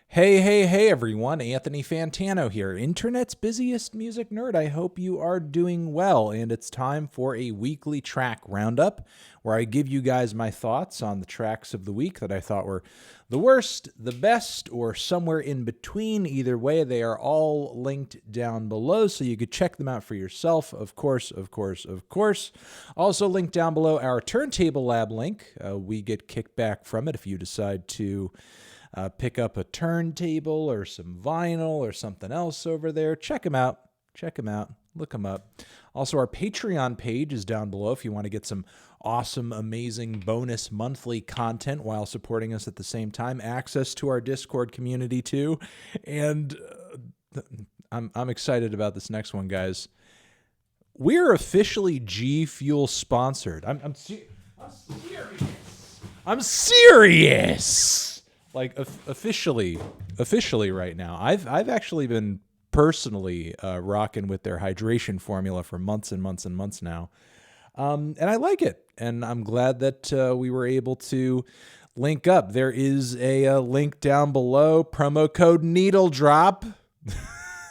Hey, everyone. Anthony Fantano here, internet's busiest music nerd. I hope you are doing well, and it's time for a weekly track roundup where I give you guys my thoughts on the tracks of the week that I thought were the worst, the best, or somewhere in between. Either way, they are all linked down below, so you could check them out for yourself. Of course. Also linked down below our Turntable Lab link. We get kickback from it if you decide to pick up a turntable or some vinyl or something else over there. Check them out. Look them up. Also, our Patreon page is down below if you want to get some awesome, amazing bonus monthly content while supporting us at the same time. Access to our Discord community too. And I'm excited about this next one, guys. We're officially G Fuel sponsored. I'm serious. I'm serious. Like officially right now. I've actually been personally rocking with their hydration formula for months and months and months now. And I like it. And I'm glad that we were able to link up. There is a link down below, promo code Needle Drop.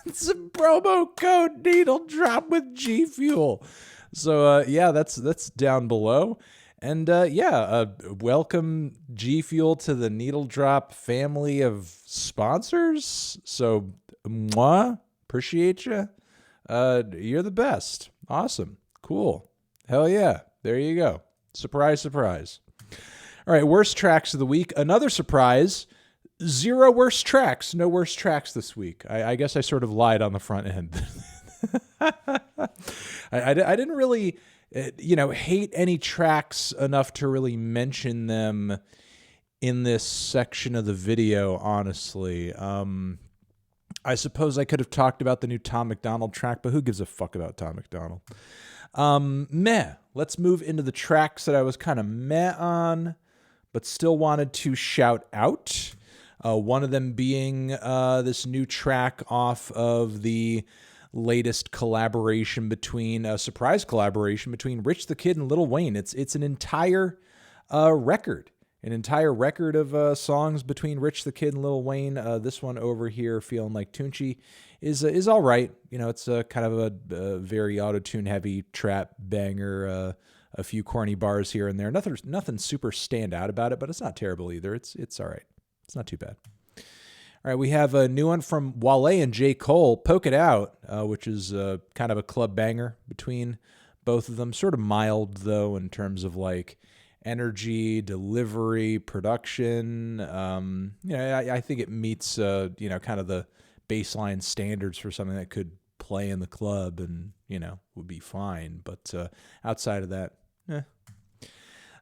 It's a promo code Needle Drop with G Fuel. So yeah, that's down below. And welcome G Fuel to the Needle Drop family of sponsors. So, appreciate you. You're the best. Awesome. Cool. Hell yeah. There you go. Surprise. All right, worst tracks of the week. Another surprise. 0 worst tracks. No worst tracks this week. I guess I sort of lied on the front end. I didn't really... hate any tracks enough to really mention them in this section of the video, honestly. I suppose I could have talked about the new Tom MacDonald track, but who gives a fuck about Tom MacDonald? Let's move into the tracks that I was kind of meh on, but still wanted to shout out. One of them being this new track off of the latest collaboration surprise collaboration between Rich the Kid and Lil Wayne. It's an entire record of songs between Rich the Kid and Lil Wayne. This one over here, Feelin Like Tunechi, is all right. It's kind of a very auto-tune heavy trap banger. A few corny bars here and there. Nothing super stand out about it, but it's not terrible either. It's all right. It's not too bad. All right, we have a new one from Wale and J. Cole, Poke It Out, which is kind of a club banger between both of them. Sort of mild, though, in terms of like energy, delivery, production. I think it meets, kind of the baseline standards for something that could play in the club and, would be fine. But outside of that,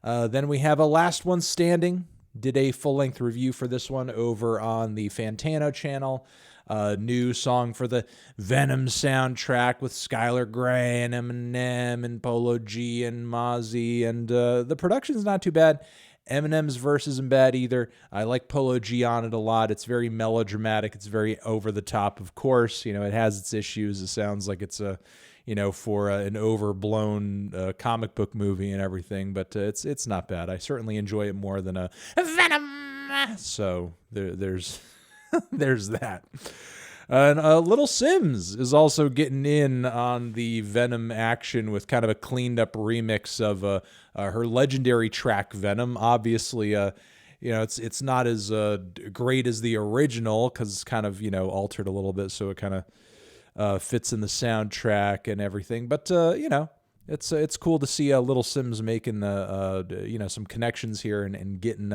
Then we have a Last One Standing. Did a full-length review for this one over on the Fantano channel. New song for the Venom soundtrack with Skylar Grey and Eminem and Polo G and Mozzy. And the production's not too bad. Eminem's verse isn't bad either. I like Polo G on it a lot. It's very melodramatic. It's very over the top, of course. It has its issues. It sounds like it's for an overblown comic book movie and everything, but it's not bad. I certainly enjoy it more than a Venom. So there's there's that. And Little Simz is also getting in on the Venom action with kind of a cleaned up remix of her legendary track Venom. Obviously, it's not as great as the original because it's kind of altered a little bit, so it kind of fits in the soundtrack and everything. But it's cool to see Little Simz making some connections here and getting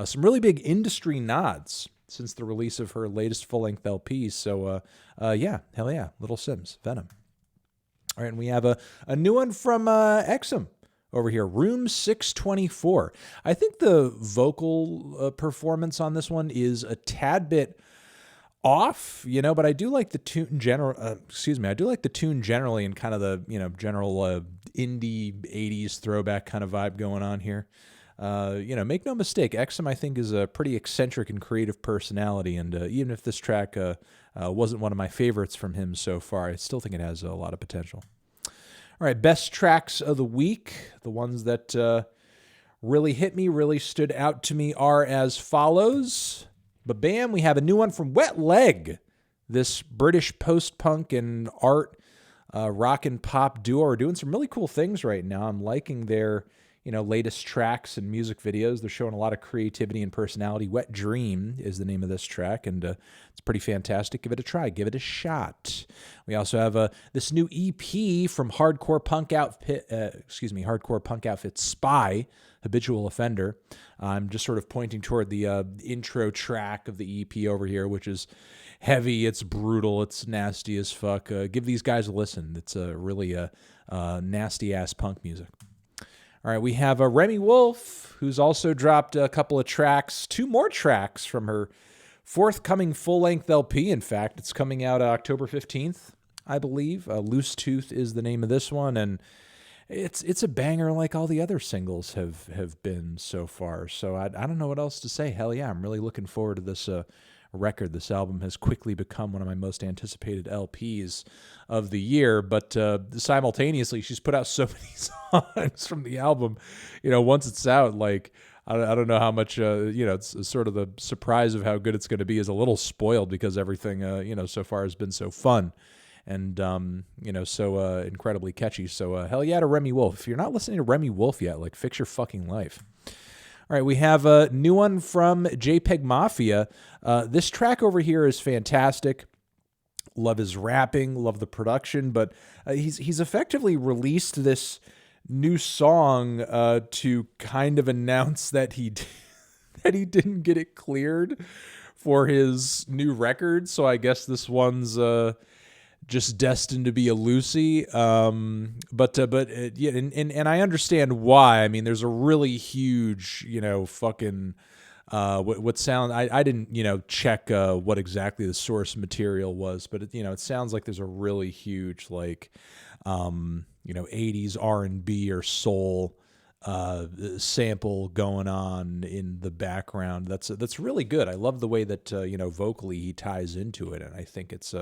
some really big industry nods since the release of her latest full-length LP. So, hell yeah, Little Simz, Venom. All right, and we have a new one from EXUM over here, Room 624. I think the vocal performance on this one is a tad bit off, but I do like the tune I do like the tune generally and kind of the, general indie 80s throwback kind of vibe going on here. Make no mistake, EXUM, I think, is a pretty eccentric and creative personality, and even if this track wasn't one of my favorites from him so far, I still think it has a lot of potential. All right, best tracks of the week, the ones that really hit me, really stood out to me, are as follows. But bam, we have a new one from Wet Leg, this British post-punk and art rock and pop duo are doing some really cool things right now. I'm liking their latest tracks and music videos. They're showing a lot of creativity and personality. Wet Dream is the name of this track, and it's pretty fantastic. Give it a try. Give it a shot. We also have this new EP from hardcore punk outfit Spy, Habitual Offender. I'm just sort of pointing toward the intro track of the EP over here, which is heavy, it's brutal, it's nasty as fuck. Give these guys a listen. It's really nasty-ass punk music. All right, we have Remi Wolfe, who's also dropped a couple of tracks, 2 more tracks from her forthcoming full-length LP, in fact. It's coming out October 15th, I believe. Loose Tooth is the name of this one, and it's a banger like all the other singles have been so far. So I don't know what else to say. Hell yeah, I'm really looking forward to this record. This album has quickly become one of my most anticipated LPs of the year, but simultaneously she's put out so many songs from the album. Once it's out, like I don't know how much it's sort of the surprise of how good it's going to be is a little spoiled because everything so far has been so fun and so incredibly catchy. So hell yeah to Remi Wolfe. If you're not listening to Remi Wolfe yet, like, fix your fucking life. All right, we have a new one from JPEGMAFIA. This track over here is fantastic. Love his rapping, love the production, but he's effectively released this new song to kind of announce that he didn't get it cleared for his new record. So I guess this one's just destined to be a Lucy. But yeah, and I understand why. I mean, there's a really huge, fucking, what sound, I didn't, check, what exactly the source material was, but it sounds like there's a really huge, like, 80s R&B or soul, sample going on in the background. That's really good. I love the way that, vocally he ties into it. And I think it's,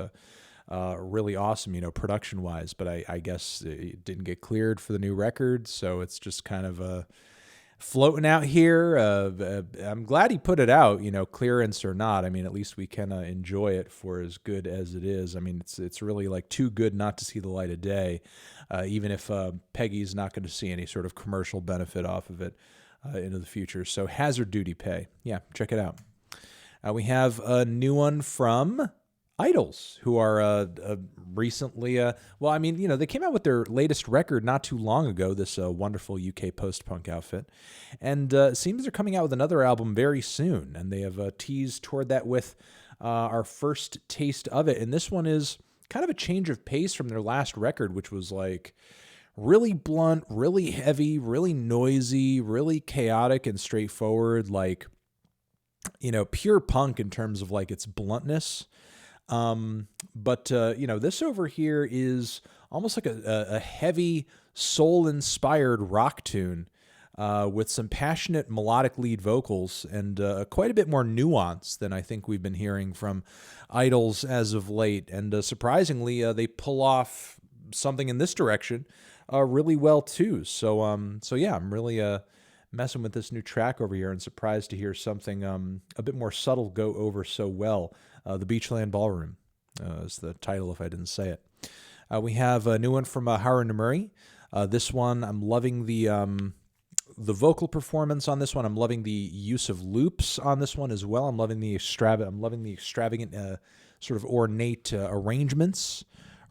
really awesome, production wise, but I guess it didn't get cleared for the new record. So it's just kind of floating out here. I'm glad he put it out, clearance or not. I mean, at least we can enjoy it for as good as it is. I mean, it's really like too good not to see the light of day, even if Peggy's not going to see any sort of commercial benefit off of it into the future. So Hazard Duty Pay. Yeah, check it out. We have a new one from Idols, who are recently, they came out with their latest record not too long ago, this wonderful UK post-punk outfit, and it seems they're coming out with another album very soon, and they have teased toward that with our first taste of it, and this one is kind of a change of pace from their last record, which was like really blunt, really heavy, really noisy, really chaotic and straightforward, like, pure punk in terms of like its bluntness. But this over here is almost like a heavy soul-inspired rock tune with some passionate melodic lead vocals and quite a bit more nuance than I think we've been hearing from Idols as of late. And surprisingly, they pull off something in this direction really well too. So yeah, I'm really messing with this new track over here and surprised to hear something a bit more subtle go over so well. The Beachland Ballroom is the title if I didn't say it. We have a new one from Haru Nemuri. This one, I'm loving the vocal performance on this one. I'm loving the use of loops on this one as well. I'm loving the extravagant sort of ornate arrangements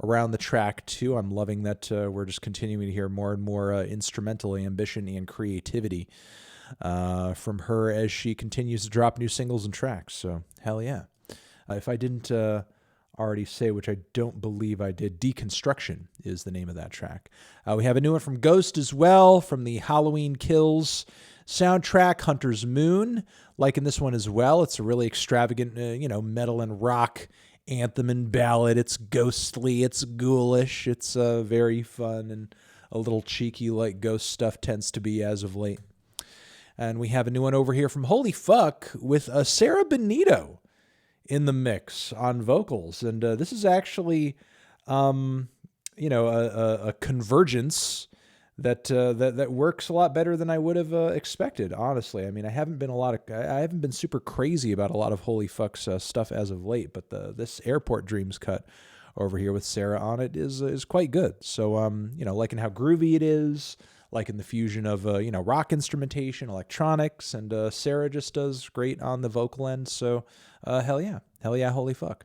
around the track too. I'm loving that we're just continuing to hear more and more instrumental ambition and creativity from her as she continues to drop new singles and tracks. So hell yeah. If I didn't already say, which I don't believe I did, Déconstruction is the name of that track. We have a new one from Ghost as well, from the Halloween Kills soundtrack, Hunter's Moon. Liking this one as well. It's a really extravagant, metal and rock anthem and ballad. It's ghostly, it's ghoulish, it's very fun and a little cheeky like Ghost stuff tends to be as of late. And we have a new one over here from Holy Fuck with Sarah Bonito in the mix on vocals. And this is actually, a convergence that works a lot better than I would have expected. Honestly, I mean, I haven't been super crazy about a lot of Holy Fucks stuff as of late, but this Airport Dreams cut over here with Sarah on it is quite good. So liking how groovy it is, liking the fusion of rock instrumentation, electronics, and Sarah just does great on the vocal end. So hell yeah, holy fuck.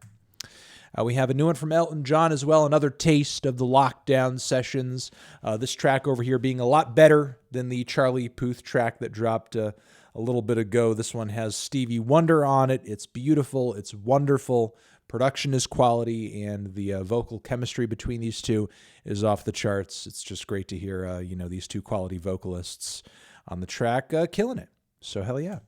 We have a new one from Elton John as well, another taste of the lockdown sessions. This track over here being a lot better than the Charlie Puth track that dropped a little bit ago. This one has Stevie Wonder on it. It's beautiful. It's wonderful. Production is quality, and the vocal chemistry between these two is off the charts. It's just great to hear, these two quality vocalists on the track killing it. So hell yeah.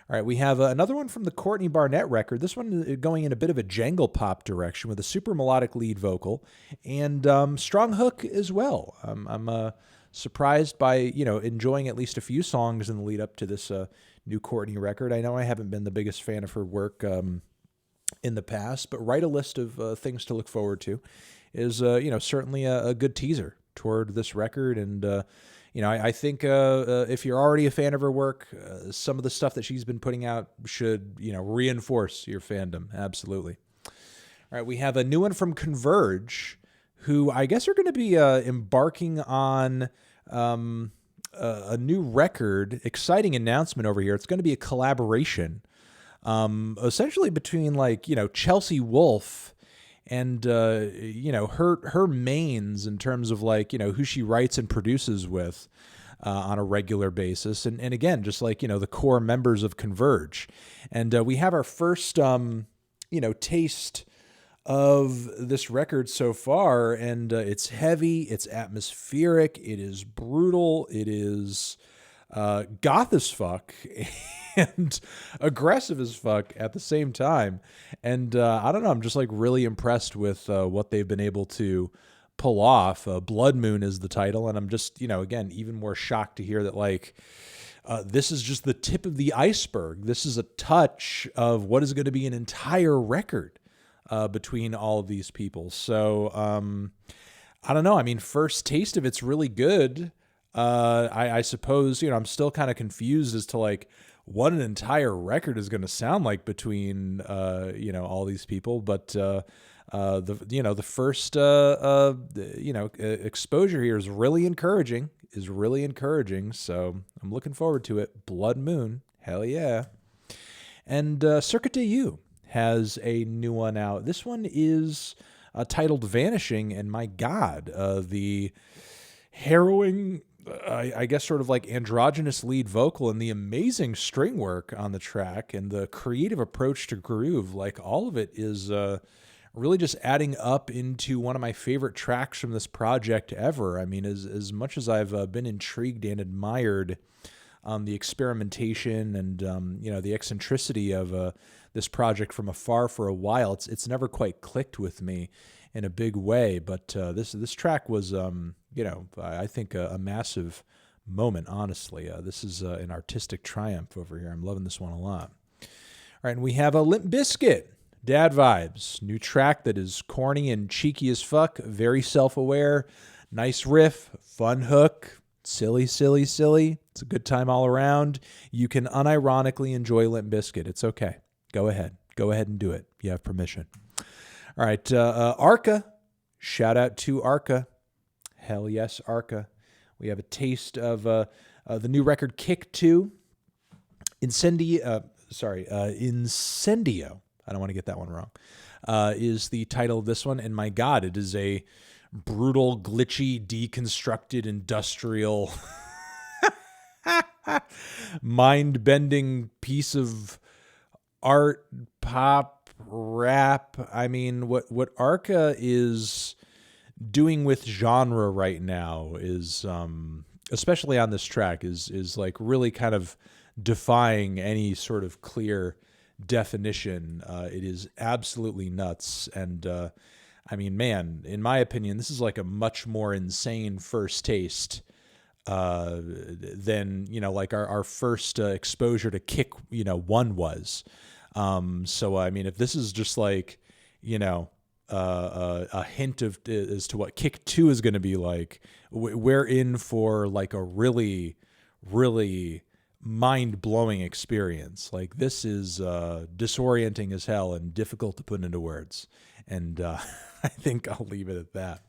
All right, we have another one from the Courtney Barnett record. This one going in a bit of a jangle pop direction with a super melodic lead vocal and strong hook as well. I'm surprised by, enjoying at least a few songs in the lead up to this new Courtney record. I know I haven't been the biggest fan of her work in the past, but write a list of things to look forward to is, certainly a good teaser toward this record. And, I think if you're already a fan of her work, some of the stuff that she's been putting out should, reinforce your fandom. Absolutely. All right, we have a new one from Converge, who I guess are going to be embarking on a new record. Exciting announcement over here. It's going to be a collaboration, essentially between Chelsea Wolfe and her mains in terms of who she writes and produces with on a regular basis, and again just the core members of Converge, and we have our first taste of this record so far, and it's heavy, it's atmospheric, it is brutal, it is goth as fuck and aggressive as fuck at the same time. And I don't know, I'm just really impressed with what they've been able to pull off. Blood Moon is the title, and I'm just, again, even more shocked to hear that this is just the tip of the iceberg. This is a touch of what is going to be an entire record between all of these people. So I don't know. I mean, first taste of it's really good. I suppose, I'm still kind of confused as to what an entire record is going to sound like between, all these people. But, the first, exposure here is really encouraging, So I'm looking forward to it. Blood Moon. Hell yeah. And, Circuit de You has a new one out. This one is titled Vanishing. And my God, the harrowing, I guess sort of androgynous lead vocal and the amazing string work on the track and the creative approach to groove, all of it is really just adding up into one of my favorite tracks from this project ever. I mean, as much as I've been intrigued and admired the experimentation and the eccentricity of this project from afar for a while, it's never quite clicked with me in a big way. But this track was I think a massive moment, honestly. This is an artistic triumph over here. I'm loving this one a lot. All right, and we have a Limp Bizkit, Dad Vibes, new track that is corny and cheeky as fuck, very self-aware, nice riff, fun hook, silly. It's a good time all around. You can unironically enjoy Limp Bizkit. It's okay. Go ahead and do it. You have permission. All right, Arca, shout out to Arca. Hell yes, Arca. We have a taste of the new record Kick 2. Incendio. I don't want to get that one wrong. Is the title of this one. And my God, it is a brutal, glitchy, deconstructed, industrial, mind-bending piece of art, pop, rap. I mean, what Arca is doing with genre right now is, especially on this track, is really kind of defying any sort of clear definition. It is absolutely nuts. And I mean, man, in my opinion, this is a much more insane first taste than, our first exposure to Kick, 1 was. So, I mean, if this is just a hint of as to what Kick 2 is going to be like, we're in for like a really, really mind-blowing experience. Like, this is disorienting as hell and difficult to put into words. And I think I'll leave it at that.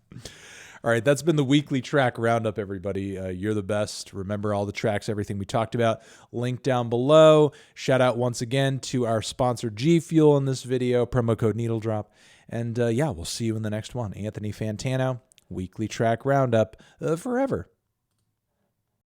All right, that's been the weekly track roundup, everybody. You're the best. Remember all the tracks, everything we talked about, link down below. Shout out once again to our sponsor, G Fuel, in this video, promo code Needle Drop. And yeah, we'll see you in the next one. Anthony Fantano, weekly track roundup, forever.